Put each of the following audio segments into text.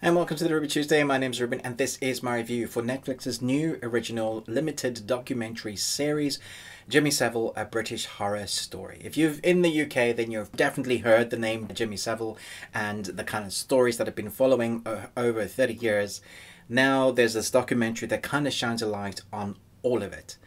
And welcome to the Ruby Tuesday. My name's Ruben, and this is my review for Netflix's new original limited documentary series, Jimmy Savile, A British Horror Story. If you're in the UK, then you've definitely heard the name Jimmy Savile and the kind of stories that have been following over 30 years. Now there's this documentary that kind of shines a light on all of it.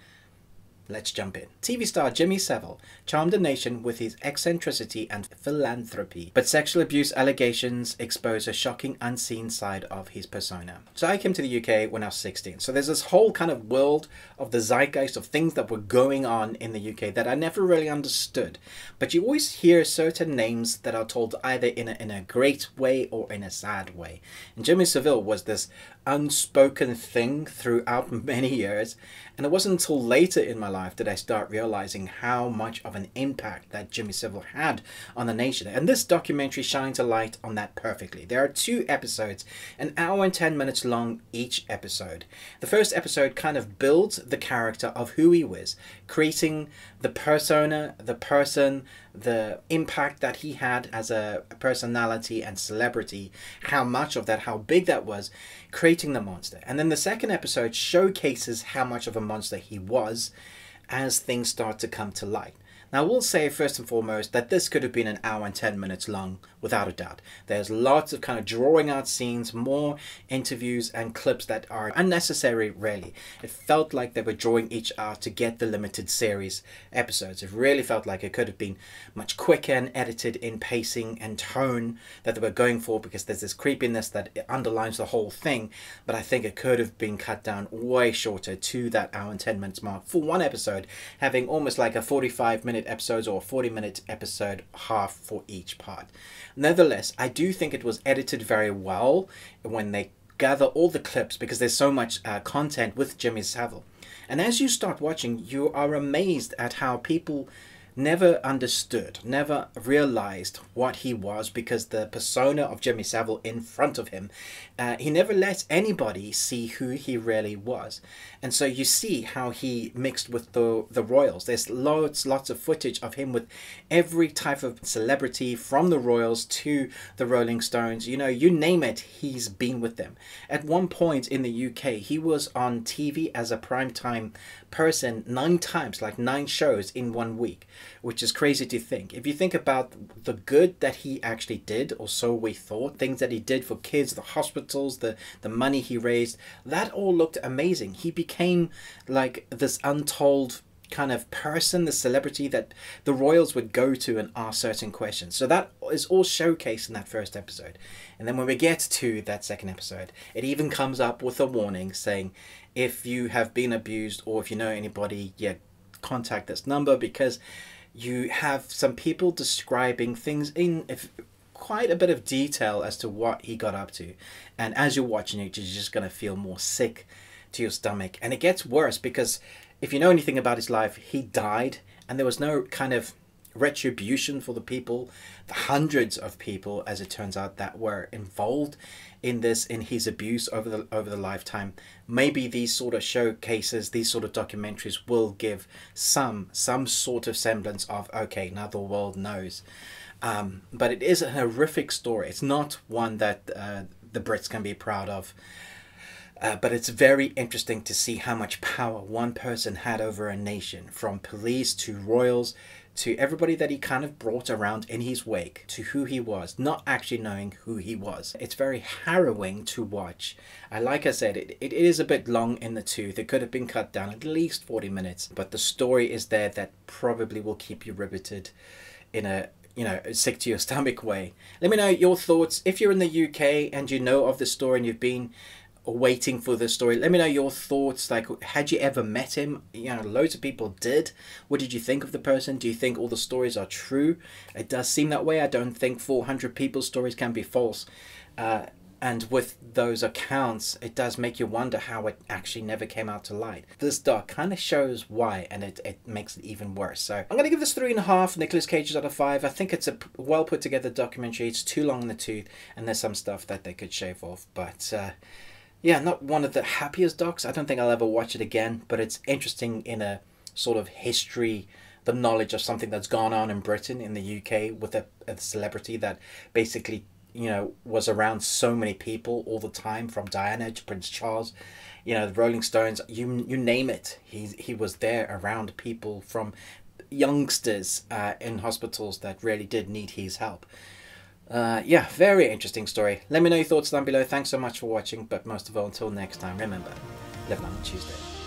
Let's jump in. TV star Jimmy Savile charmed a nation with his eccentricity and philanthropy, but sexual abuse allegations expose a shocking unseen side of his persona. So I came to the UK when I was 16, so there's this whole kind of world of the zeitgeist of things that were going on in the UK that I never really understood. But you always hear certain names that are told either in a great way or in a sad way. And Jimmy Savile was this unspoken thing throughout many years, and it wasn't until later in my life that I start realizing how much of an impact that Jimmy Savile had on the nation. And this documentary shines a light on that perfectly. There are 2 episodes, an hour and 10 minutes long each episode. The first episode kind of builds the character of who he was, creating the persona, the person, the impact that he had as a personality and celebrity, how much of that, how big that was, creating the monster. And then the second episode showcases how much of a monster he was as things start to come to light. Now, I will say first and foremost that this could have been an hour and 10 minutes long, without a doubt. There's lots of kind of drawing out scenes, more interviews and clips that are unnecessary, really. It felt like they were drawing each out to get the limited series episodes. It really felt like it could have been much quicker and edited in pacing and tone that they were going for, because there's this creepiness that underlines the whole thing. But I think it could have been cut down way shorter to that hour and 10 minutes mark for one episode, having almost like a 45-minute episodes or a 40-minute episode, half for each part. Nevertheless, I do think it was edited very well when they gather all the clips, because there's so much content with Jimmy Savile. And as you start watching, you are amazed at how people never understood, never realized what he was, because the persona of Jimmy Savile in front of him, he never let anybody see who he really was. And so you see how he mixed with the royals. There's lots of footage of him with every type of celebrity, from the royals to the Rolling Stones. You know, you name it, he's been with them. At one point in the UK, he was on TV as a primetime person 9 times, like 9 shows in 1 week, which is crazy to think. If you think about the good that he actually did, or so we thought, things that he did for kids, the hospitals, the money he raised, that all looked amazing. He became like this untold kind of person, the celebrity that the royals would go to and ask certain questions. So that is all showcased in that first episode. And then when we get to that second episode, it even comes up with a warning saying, if you have been abused or if you know anybody, yeah, contact this number, because you have some people describing things in quite a bit of detail as to what he got up to. And as you're watching it, you're just going to feel more sick to your stomach. And it gets worse, because if you know anything about his life, he died, and there was no kind of retribution for the people, the hundreds of people, as it turns out, that were involved in this, in his abuse over the lifetime. Maybe these sort of showcases, these sort of documentaries will give some sort of semblance of, okay, now the world knows. But it is a horrific story. It's not one that the Brits can be proud of. But it's very interesting to see how much power one person had over a nation, from police to royals to everybody that he kind of brought around in his wake, to who he was, not actually knowing who he was. It's very harrowing to watch. Like I said, it is a bit long in the tooth. It could have been cut down at least 40 minutes, but the story is there that probably will keep you riveted in a, you know, sick to your stomach way. Let me know your thoughts. If you're in the UK and you know of the story and you've been waiting for the story, let me know your thoughts. Like, had you ever met him? You know, loads of people did. What did you think of the person? Do you think all the stories are true? It does seem that way. I don't think 400 people's stories can be false. And with those accounts, it does make you wonder how it actually never came out to light. This doc kind of shows why, and it makes it even worse. So I'm going to give this 3.5 Nicolas Cages out of 5. I think it's a well put together documentary. It's too long in the tooth, and there's some stuff that they could shave off. But yeah, not one of the happiest docs. I don't think I'll ever watch it again, but it's interesting in a sort of history, the knowledge of something that's gone on in Britain, in the UK, with a celebrity that basically you know, was around so many people all the time, from Diana to Prince Charles, you know, the Rolling Stones, you name it. He was there around people, from youngsters in hospitals that really did need his help. Yeah, very interesting story. Let me know your thoughts down below. Thanks so much for watching, but most of all, until next time, remember, live long Tuesday.